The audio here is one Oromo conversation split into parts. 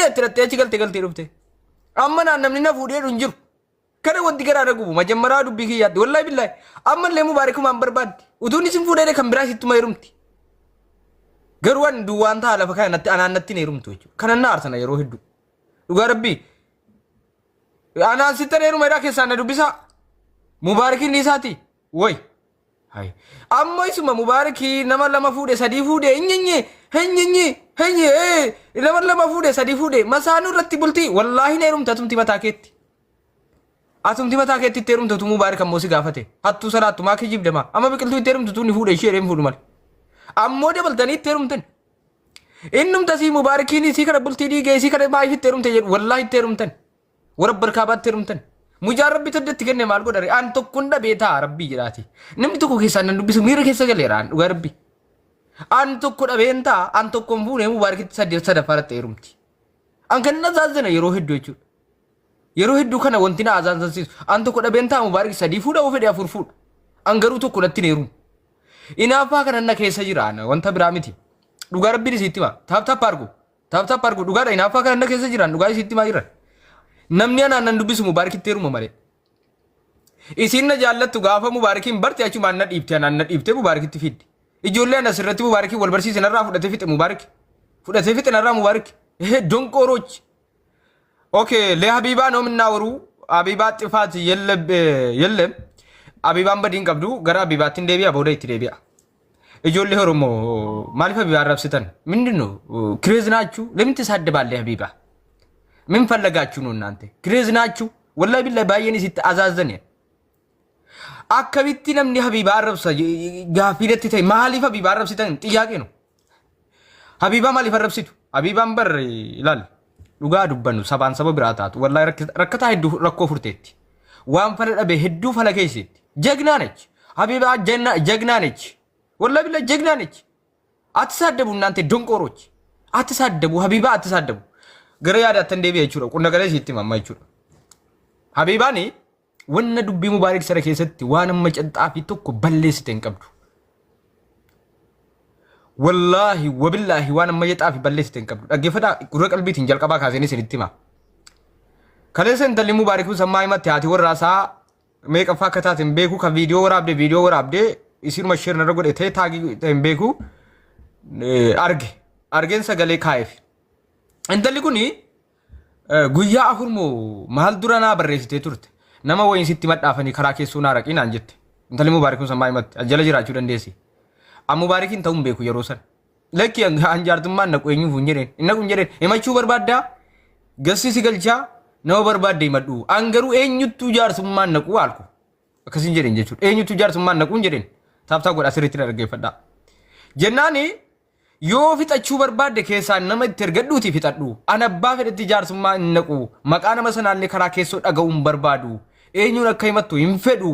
اترتي اچ galtee dhufte amma namni na fuudhee dhun jiru kana wanti gara dhagu majammaraa dubbii kiyyaatti wallahi billahi amma illee mubaarikum an barbaaddi utuun isin fuudhee kan biraa sittuma hirumti garwan duwwaan taa lafa kanatti anaannatti ne hirumtu jechuudha kana na arsana yeroo hedduu dhugaa rabbii anaan sitta ne hiruma keessaa na dubbisa mubaarikin isaati way hay amma isuma mubaariki nama lama fuudhe sadii fuudhe henye nama lama fuudhe sadii fuudhe masaanu irratti bulti wallahi ne hirumta tumti mataa keetti atumti mataa keetti hirumta tu mubaarika moosi gaafate hattu salaatu maa kijibdema amma biqiltuu hirumtu tu ni fuudhe ishee deem fuudhu mal ammoo dabaltanii hirumtan innumta si mubaarikiin si kana bulti diige si kana baay'ee hirumte wallahi hirumtan warabbar kaabaatti hirumtan mujarrabbi tadatti kenne maal godare an tokkunda beeta rabbi jiraati namni tokko keessan nan dubbisu miira keessa galeeraan dhugaa rabbi an tokko dhabeenta an tokko fuune mubaarikitti sadaffaratte hirumti an kan nazaazana yeroo hedduu jechuudha yeroo hedduu kana wanti na azaansansiisu an tokko dhabeenta mubaarik sadii fuudha ofedhe afur fuudha an garuu tokko natti ne hirum inaafaa kana na keessa jiraan wanta biraa miti dhugaa rabbi sitti ma taap argu dhugaa inaafaa kana na keessa jiraan dhugaa sitti ma jiran namni anaan nan dubbisu mubaarikitti hiruma malee isin na jaallattu gaafa mubaarikiin barte achuma na dhiibte anaan na dhiibte mubaarikitti fiddi ijoollee anas irratti mubaarikii wal barsiise narraa fudhatee fixe narraa mubaarik donqoroch okay le habiba ነው የምናወሩ habiba ጥፋት የለም habiban badin qabdu gara habibatin debiya boda itti debiya ijoollee oroሞ ማሊፈ habiba arabsitan ምንድነው ክሬዝ ናችሁ ለምን ተሳደባለህ habiba ምን ፈለጋችሁ ነው እናንተ ክሬዝ ናችሁ ወላሂ ቢላሂ ባየኒ ሲት አዛዘነ አከቢቲ ለምን habiba arabሳ ጋፊለት ተይ ማሊፈ habiba arabsitan ጥያቄ ነው habiba ማሊፈ arabsitu habiban በር ይላል ዱጋ ዱበኑ ሰባን ሰበ ብራታት ወላሂ ረከታ ሄዱ ረኮ ፍርቴቲ ዋን ፈለደበ ሄዱ ፈለከይሲት ጀግና ነች habiba ጀግና ነች ወላሂ ቢላሂ ጀግና ነች አትሳደቡ እናንተ ዶንቆሮች አትሳደቡ habiba አትሳደቡ ገረ ያዳተ እንደቢ አይቹሮ ቁነ ገረ ሲቲ ማማይቹ habibaኒ ወነ ዱቢ ሙባሪክ ሰረ ከሰቲ ዋን መጨጣፊ ተኮ በለስቴን ቀብዱ ወላሂ ወብላሂ ዋን መጨጣፊ በለስቴን ቀብዱ አገፈዳ ቁረ ቀልቢት እንጀል ቀባ ካሰኒ ሲቲማ ከለሰን ደሊ ሙባሪኩ ሰማይ ማት ያቲ ወራሳ ሜቀፋ ከታትን ቤኩ ከቪዲዮ ወራብደ ኢሲር መሽር ነረጎደ ተታጊ ተንቤኩ አርገን ሰገሌ ካይፍ እንደልኩኒ ጉያ አሁርሞ ማል ዱራና በረሲቴ ቱርት ነማ ወይን ሲቲ መዳፈኒ ከራኬሱና ረቂና አንጀት እንደል ሙባሪኩን ሰማይ ማት አጀለ ጅራቹ ደንዴሲ አሙባሪኪን ተውም ቤኩ የሮሰን ለኪ አንጃርቱማ ነቆኙ ሁንጀሬን እነቁንጀሬን የማቹ በርባዳ ገሲ ሲገልቻ ነው በርባዳ ይመዱ አንገሩ ኤኙቱ ጃርሱማ ነቁ አልኩ ከሲንጀሬን ጀቹ ኤኙቱ ጃርሱማ ነቁ እንጀሬን ታብታ ጎዳ ስሪት ደረገ ይፈዳ ጀናኒ yoo fixachuu barbaadde keessaan nama itti ergadhuuti fixadhu anabbaa fedhetti jaarsummaa innaqu maqaa nama sanaallee karaa keessoo dhaga'uun barbaadu eenyuun akka himattu hin fedhu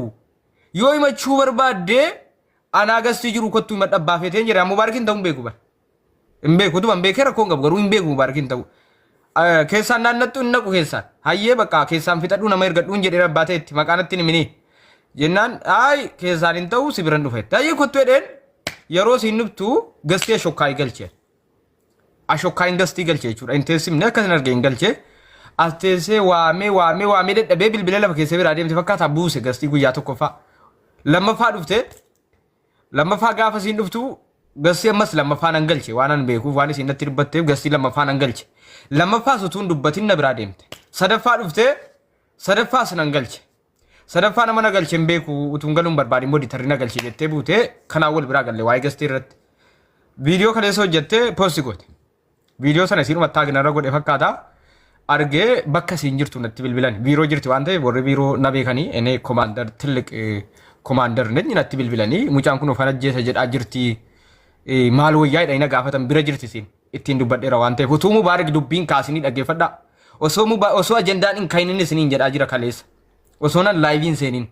yoo himachuu barbaadde anaa gastii jiru kottu hima dhabbaa feeteen jira mubaarikiin ta'uun beeku bar hin beeku duban beekee rakkoon qabu garuu hin beeku mubaarikiin ta'u keessaan naannattu innaqu keessaan hayyee bakka keessaan fixadhu nama ergadhuun jedhee rabbaa ta'etti maqaanatti hin himini jennaan ay keessaan hin ta'u si biran dhufetti hayyee kottu edheen yeroo sinubtu gaste shokkai galche ashokkai gasti galche chura intensim ne kan argen galche astese waame deddabe bilbile lafa kesse bira demte fakkata buuse gasti guyya tokko fa lamma fa gaafa sinubtu gasti mas lamma fa nan galche wanan beeku wani sinatti dubatte gasti lamma fa nan galche lamma fa sutun dubatin na bira demte sadafa dufte sadafa sanan galche sadafa nama nagalchen beeku utungalun barbaadi moditor nagalche jette buute kana wol bira galle way gasti rat video kale so jette post gote video sana siru mattagna ragode fakkata arge bakka sinjirtu natti bilbilan biro jirti wante borre biro nabe kani ene commander tilik commander neni natti bilbilani mucaan kuno fanajjesa jedha jirti maal wayyaa ina gaafatan bira jirti sin ittiin dubbadheera wante futumu baarag dubbiin kaasini dhaggeeffadha osoo ajendaan in kainin sinin jedha jira kaleessa وسونا لايفين سينين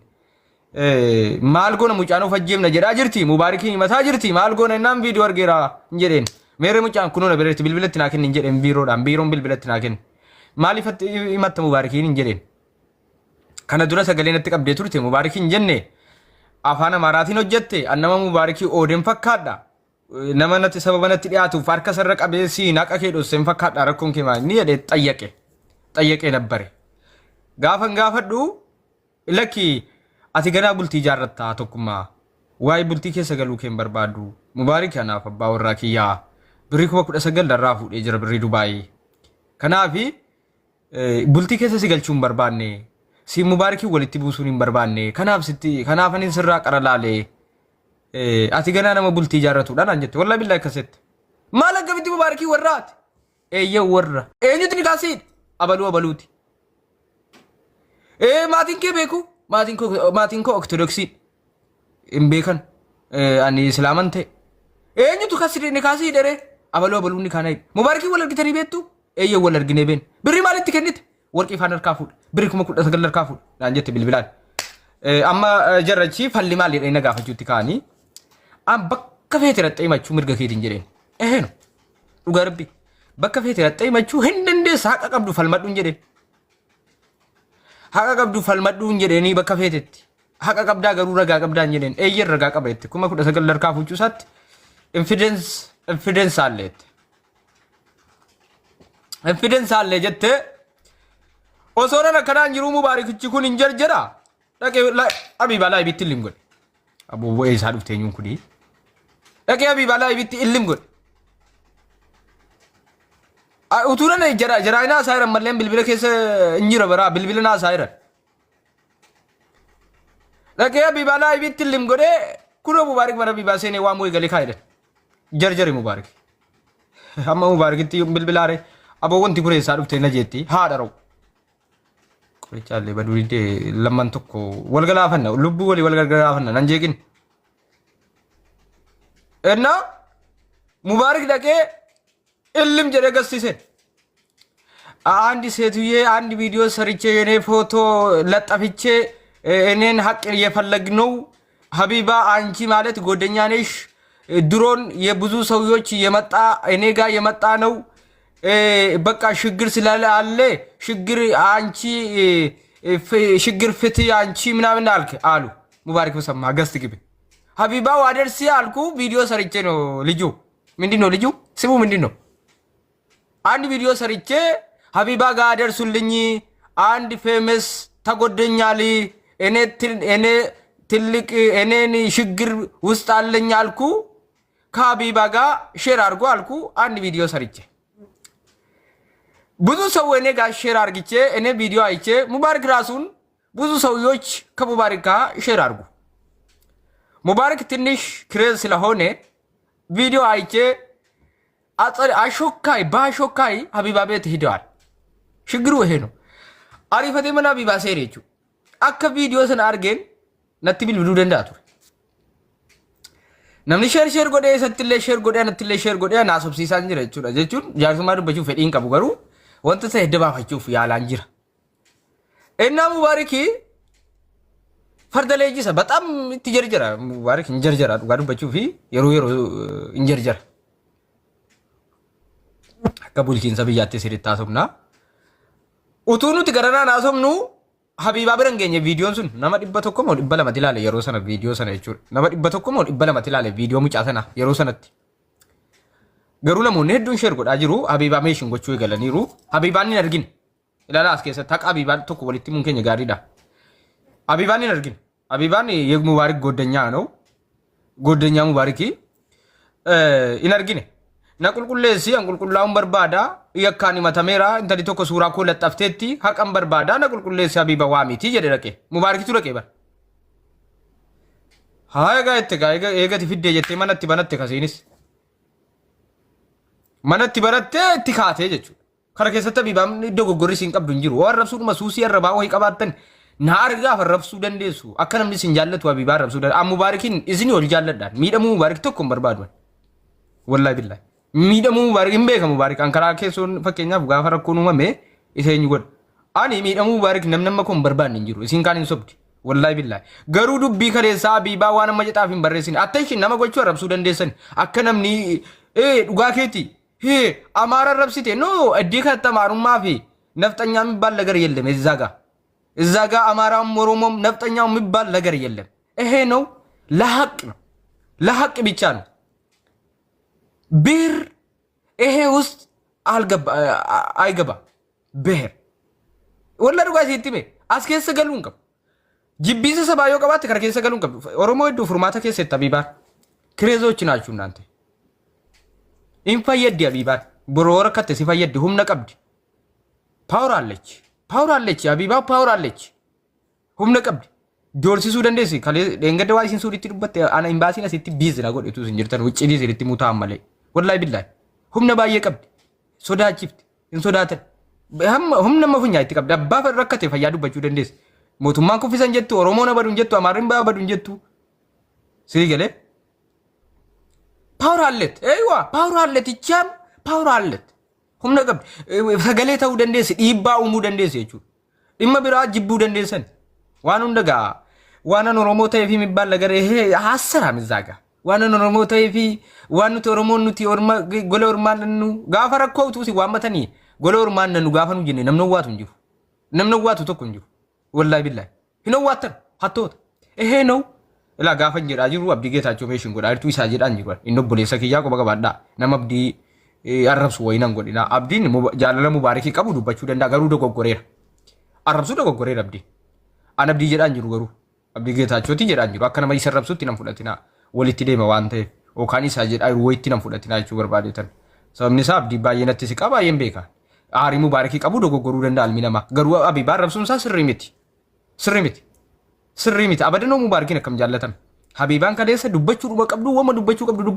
مالكونا مچانو فجيم نجرا جرتي مباركين متا جرتي مالكونا نام فيديو ارغيرا نجرين ميري مچان كونو نبرت بلبلت ناكن نجرين بيرو دام بيرون بلبلت ناكن مالي فت يمت مباركين نجرين كان درا سغلينت قبدي تورتي مباركين جنة افانا ماراتين وجته انما مباركي اودن فكادا namanatti sababanatti dhiyaatuuf harka sarra qabeessi naqa kee dhosseen fakkaadha rakkoon kee maal ni jedhee xayyaqee nabbare. Gaafan gaafadhu lakki ati ganaa bultii jaarrattaa tokkummaa waa'ee bultii keessa galuu kee barbaadu mubaarik kanaaf abbaa warraa kiyyaa birrii 19,000 darraa fuudhee jira birrii Dubaayii. Kanaaf bultii keessa si galchuu hin barbaanne si mubaarikii walitti buusuun hin barbaanne kanaaf ani sirraa qara laalee ati ganaa nama bultii jaarratuudha naan jette wallahi billahi akkasitti. Maal akkamitti mubaarikii warraati? Eeyyee warra. Eenyutu ni kaasiidha? Abaluuti. Maatiin kee beeku? Maatiin koo ortodoksii hin beekan ani islaaman ta'e. Eenyutu ni kaasiidha ree? Abaluu ni kaana. Mubaarikii wal argitanii beektu? Eeyyee wal arginee beekna. Birrii maalitti kennite? Warqii faan harkaa fuudha. Birrii 19,000 harkaa fuudha. Naan jette bilbilaan. Amma jarrachi falli maalidha inni gaafachuutti kaanii. An bakka feete raxxee himachuu mirga keetiin jedheen. Eheenu dhugaa rabbi bakka feete raxxee himachuu hin dandeessa haqa qabdu falmadhuun jedheen. Haqa qabdu falmadhuun jedheenii bakka feetetti. Haqa qabdaa garuu ragaa qabdaan jedheen. Eeyyeen ragaa qaba jetti 19,000 harkaa fuuchuu isaatti infidenceaalleetti. Infidence aallee jettee osoo nan akkanaan jiruu mubaarikichi kun hin jarjara. Dhaqee Habiibaa laayibitti illim godhe. Abuuboo eessaa dhufte eenyuun kunii? Dhaqee Habiibaa laayibitti illim godhe. Utuu nan jaraayinaa isaa jiran malleen bilbila keessa hin jira baraa bilbila naa isaa jiran. Dhaqee Habiibaa laayibitti illim godhe kunoo mubaarik mana Habiibaa seenee waan moo'ee galee kaa'edhan. Jarjari mubaarik. Amma mubaarikitti bilbilaare aboo wanti kun eessaa dhufte na jetti haadha ra'u. Qorichaallee baduudee lamman tokko wal galaafanna lubbuu walii wal galaafanna nan jeeqin. Ennaa mubaarik dhaqee illim jedhee gassise. አንድ ሴትዬ አንድ ቪዲዮ ሰርቼ የኔ ፎቶ ለጠፍቼ እኔን ሀቅ የፈለግነው ሀቢባ አንቺ ማለት ጎደኛ ነሽ ድሮን የብዙ ሰዎች የመጣ እኔ ጋር የመጣ ነው በቃ ሽግር ስላለ አለ ሽግር አንቺ ሽግር ፍትህ አንቺ ምናምን አሉ ሙባሪክ በሰማ ገስት ግቢ ሀቢባው አደርሲ አልኩ ቪዲዮ ሰርቼ ነው ልጁ ምንድነው ልጁ ስሙ ምንድነው አንድ ቪዲዮ ሰርቼ ሀቢባ ጋር አደርሱልኝ አንድ ፌመስ ተጎደኛል እኔ ትልቅ እኔን ሽግር ውስጥ አለኝ አልኩ ከሀቢባ ጋር ሼር አድርጎ አልኩ አንድ ቪዲዮ ሰርቼ ብዙ ሰው እኔ ጋር ሼር አድርግቼ እኔ ቪዲዮ አይቼ ሙባሪክ ራሱን ብዙ ሰዎች ከሙባሪክ ጋር ሼር አድርጉ ሙባሪክ ትንሽ ክሬዝ ስለሆነ ቪዲዮ አይቼ አሾካይ ባሾካይ ሀቢባ ቤት ሄደዋል ሽግሩ ይሄ ነው አሪፈቴ መና ሀቢባ ሴሬቹ አከ ቪዲዮ ሰን አርገን ነቲ ቢልብሉ ደንዳቱ namni ሼር godhee sattillee ሼር godhee naasofsiisaa jira jechuudha jechuun jaarsummaa dubbachuuf fedhiin qabu garuu wanta ta'e dabaafachuuf yaalaan jira እና ሙባሪክ farda leenjisa በጣም itti jarjara ሙባሪክ እንጀርጀራ dhugaa dubbachuuf yeroo እንጀርጀራ akka bulchiinsa biyyaatti sirriitti haasofna. Utuu nuti garanaa haasofnu Habiibaa bira hin geenye viidiyoon sun nama 100 moo 200 ilaale yeroo sana viidiyoo sana jechuudha. Nama 100 moo 200 ilaale viidiyoo mucaa sana yeroo sanatti. Garuu namoonni hedduun sheer godhaa jiru Habiibaa meeshin gochuu eegalaniiru. Habiibaan hin argine. Ilaalaa as keessatti haqa Habiibaan tokko walitti muun keenya gaariidha. Habiibaan hin argine. Habiibaan Mubaarik goddanyaa ነው. Goddanyaa Mubaarikii hin argine. Na qulqulleessi an qulqullaa'uun barbaada yakkaan himatameera intali tokko suuraa koo laxxafteetti haqan barbaada na qulqulleessi Habiiba waamitii jedhe dhaqe Mubaarikitu dhaqe bara haa eegati fiddee jettee manatti banatte kasiinis manatti barattee itti kaatee jechuudha kara keessatti Habiibaan iddoo goggorri siin qabdu hin jiru waan rabsuudhuma suusii arrabaa wayii qabaattan na argaaf arrabsuu dandeessu akka namni sin jaallatu Habiibaa arrabsuu dandeessu an Mubaarikiin isinii ol jaalladhaan miidhamuu Mubaarik tokko hin barbaadu wallaahi billaahi miidhamuu Mubaarik hin beekamu Mubaarik an karaa keessoon fakkeenyaaf gaafa rakkoon uumame iseenyu godha ani miidhamuu Mubaarik namnamma kun barbaanne hin jiru isin kaan hin sobdi wallaahi billaahi garuu dubbii kaleessaa Habiibaa waan amma jedhaaf hin barreessin attention nama gochuu arrabsuu dandeessan akka namni dhugaa keeti amaara arrabsite no addii kanatti amaarummaa fi nafxanyaa የሚባል ነገር የለም እዛ ጋ አማራም ኦሮሞም ነፍጠኛው የሚባል ነገር የለም ይሄ ነው ለሐቅ ብቻ ነው ብሔር ይሄ ውስጥ አይገባ ብሔር ወላ ዱጋ ሲቲሜ አስኬስ ገሉን ቀብ ጅቢስ ሰባዮ ቀባት ከርኬስ ገሉን ቀብ ኦሮሞ ሄዱ ፍርማታ ከሰ ተቢባ ክሬዞች ናችሁ እናንተ ኢንፋየድ ያቢባ ብሮወረ ከተ ሲፋየድ ሁምነ ቀብድ ፓወር አለች ያቢባ ፓወር አለች ሁምነ ቀብድ ጆርሲሱ ደንዴሲ ካለ ደንገደ ዋሲን ሱሪቲ ዱበት አና ኤምባሲና ሲቲ ቢዝ ና ጎደቱ ሲንጀርተን ውጪ ዲዝ ሪቲ ሙታ አመለ ወላሂ ቢላሂ ሁምነ ባየ ቀብድ ሶዳቺፍት እንሶዳተን ሁምነ መፉኛ ይተቀብድ አባ ፈረከተ ፈያዱ በቹ ደንዴስ ሞቱማን ኩፊሰን ጀቱ ኦሮሞ ነበዱን ጀቱ አማርን ባበዱን ጀቱ ሲገለ ፓወር አለት አይዋ ፓወር አለት ይቻም ፓወር አለት ሁምነ ቀብድ ሰገሌታው ደንዴስ ዲባው ሙ ደንዴስ ይቹ ኢማ ቢራ ጅቡ ደንዴሰን ዋኑ እንደጋ ዋናን ኦሮሞ ታይፊ የሚባል ነገር ይሄ ሐሰራም እዛጋ ዋናን ኦሮሞ ታይፊ ዋኑት ኦሮሞ ኑቲ ኦሮማ ጎለ ኦሮማንኑ ጋፈረኮውቱ ሲዋመተኒ ጎለ ኦሮማንኑ ጋፈኑ ጅኔ ነምነዋቱ ተኩ እንጂ ወላሂ ቢላሂ ሂነዋተን ሀቶት ይሄ ነው እላ ጋፈን ጅራ ጅሩ አብዲ ጌታቸው ሜሽን ጎዳ አርቱ ይሳጅዳን ጅሩ ኢኖቦሌ ሰኪያ ቆበቀባዳ ነመብዲ አረብሱ ወይናን ጎዲና አብዲን ጃለለ ሙባረኪ ቀቡ ዱባቹ ደንዳ ገሩ ደጎጎሬራ አረብሱ ደጎጎሬራ አብዲ አነብዲ ጀዳን ጅሩ ገሩ አብዲ ጌታቸውቲ ጀዳን ጅሩ አከነማ ይሰረብሱት ይናም ፉለቲና ወሊቲ ደማ ዋንተ ኦካኒ ሳጀድ አይሩ ወይቲ ናም ፉለቲና አቹ በርባዴተን ሰምኒሳ አብዲ ባየነት ሲቃባ የምቤካ አሪሙ ባረኪ ቀቡ ደጎጎሩ ደንዳ አልሚነማ ገሩ አቢ ባረብሱንሳ ስሪሚቲ አበደኖ ሙባረኪ ነከም ጃለተን ሀቢባን ከደሰ ዱበቹ ቀብዱ ወመ ዱበቹ ቀብዱ